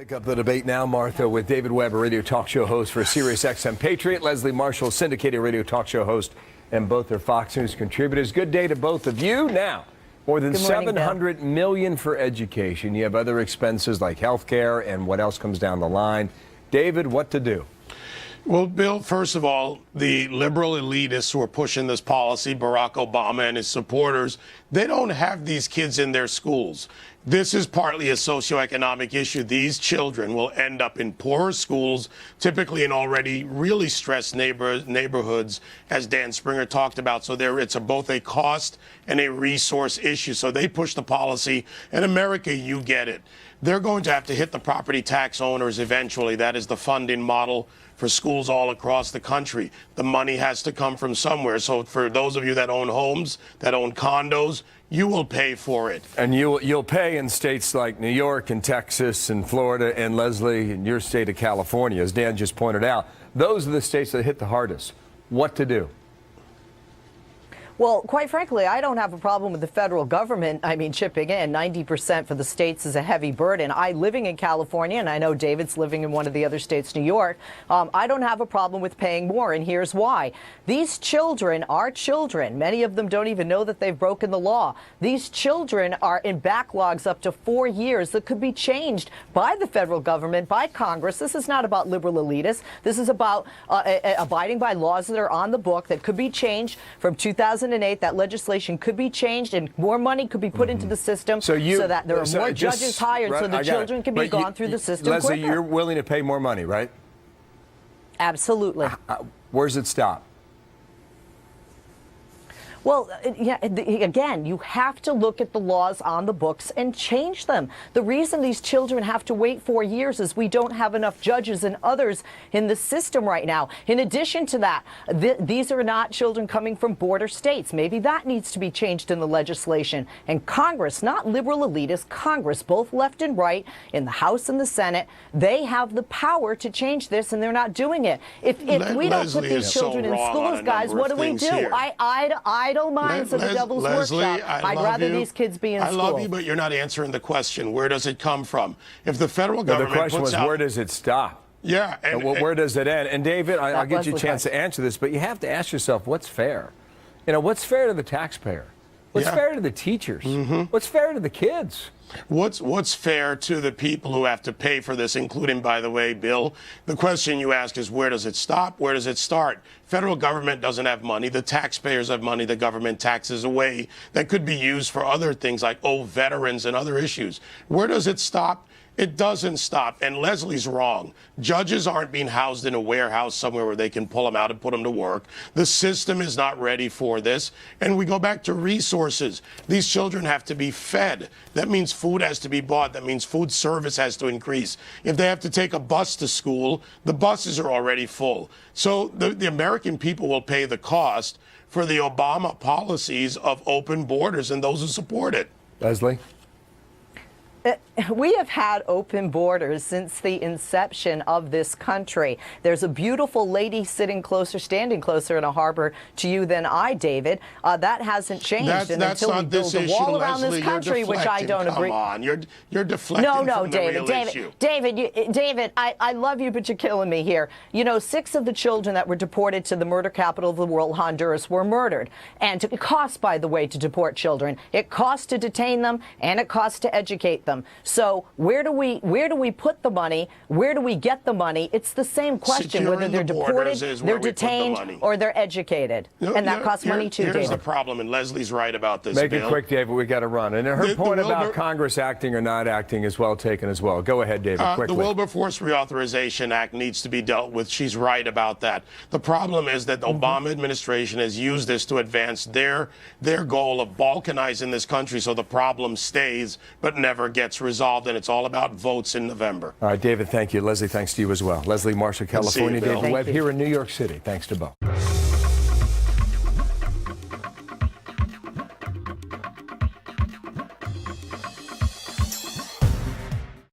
Pick up the debate now, Martha, with David Webb, a radio talk show host for Sirius XM Patriot, Leslie Marshall, syndicated radio talk show host, and both are Fox News contributors. Good day to both of you. Now, more than $700 million for education. You have other expenses like health care and what else comes down the line. David, what to do? Well, Bill, first of all, the liberal elitists who are pushing this policy, Barack Obama and his supporters, they don't have these kids in their schools. This is partly a socioeconomic issue. These children will end up in poorer schools, typically in already really stressed neighborhoods, as Dan Springer talked about. So it's both a cost and a resource issue. So they push the policy. In America, you get it. They're going to have to hit the property tax owners eventually. That is the funding model for schools all across the country. The money has to come from somewhere. So for those of you that own homes, that own condos, you will pay for it. And you'll pay in states like New York and Texas and Florida and Leslie, in your state of California, as Dan just pointed out. Those are the states that hit the hardest. What to do? Well, quite frankly, I don't have a problem with the federal government, chipping in. 90% for the states is a heavy burden. Living in California, and I know David's living in one of the other states, New York, I don't have a problem with paying more, and here's why. These children are children. Many of them don't even know that they've broken the law. These children are in backlogs up to 4 years that could be changed by the federal government, by Congress. This is not about liberal elitists. This is about abiding by laws that are on the book that could be changed from 2008. That legislation could be changed and more money could be put into the system so that there are more judges hired so the children can be gone through the system Leslie, quicker. you're willing to pay more money, right? Absolutely. Where does it stop? Well, yeah, again, you have to look at the laws on the books and change them. The reason these children have to wait 4 years is we don't have enough judges and others in the system right now. In addition to that, these are not children coming from border states. Maybe that needs to be changed in the legislation. And Congress, not liberal elitists, Congress, both left and right, in the House and the Senate, they have the power to change this, and they're not doing it. If we don't put these children in schools, guys, what do we do? I don't mind the devil's workshop. I'd rather these kids be in school. I love you, but you're not answering the question. Where does it come from? If the federal government the question was, where does it stop? Yeah. And where does it end? And David, I'll give you a chance to answer this, but you have to ask yourself, what's fair? What's fair to the taxpayer? What's fair to the teachers? What's fair to the kids? What's fair to the people who have to pay for this, including, by the way, Bill, the question you ask is, where does it stop? Where does it start? Federal government doesn't have money. The taxpayers have money the government taxes away that could be used for other things like, veterans and other issues. Where does it stop? It doesn't stop. And Leslie's wrong. Judges aren't being housed in a warehouse somewhere where they can pull them out and put them to work. The system is not ready for this. And we go back to resources. These children have to be fed. That means food has to be bought. That means food service has to increase. If they have to take a bus to school, the buses are already full. So the American people will pay the cost for the Obama policies of open borders and those who support it. Leslie? We have had open borders since the inception of this country. There's a beautiful lady standing closer in a harbor to you than I, David. That hasn't changed. And until we build a wall around this country, which I don't agree. Come on, you're deflecting from the real issue. David, I love you, but you're killing me here. 6 of the children that were deported to the murder capital of the world, Honduras, were murdered. And it costs, by the way, to deport children. It costs to detain them, and it costs to educate them. So where do we put the money? Where do we get the money? It's the same question, whether they're deported, they're detained, or they're educated. And that costs money too, David. Here's the problem, and Leslie's right about this, Make it quick, David. We got to run. And her point about Congress acting or not acting is well taken as well. Go ahead, David, quickly. The Wilberforce Reauthorization Act needs to be dealt with. She's right about that. The problem is that the Obama administration has used this to advance their goal of balkanizing this country so the problem stays but never gets resolved, and it's all about votes in November. All right, David, thank you. Leslie, thanks to you as well. Leslie Marshall, California. David Webb here in New York City. Thanks to both.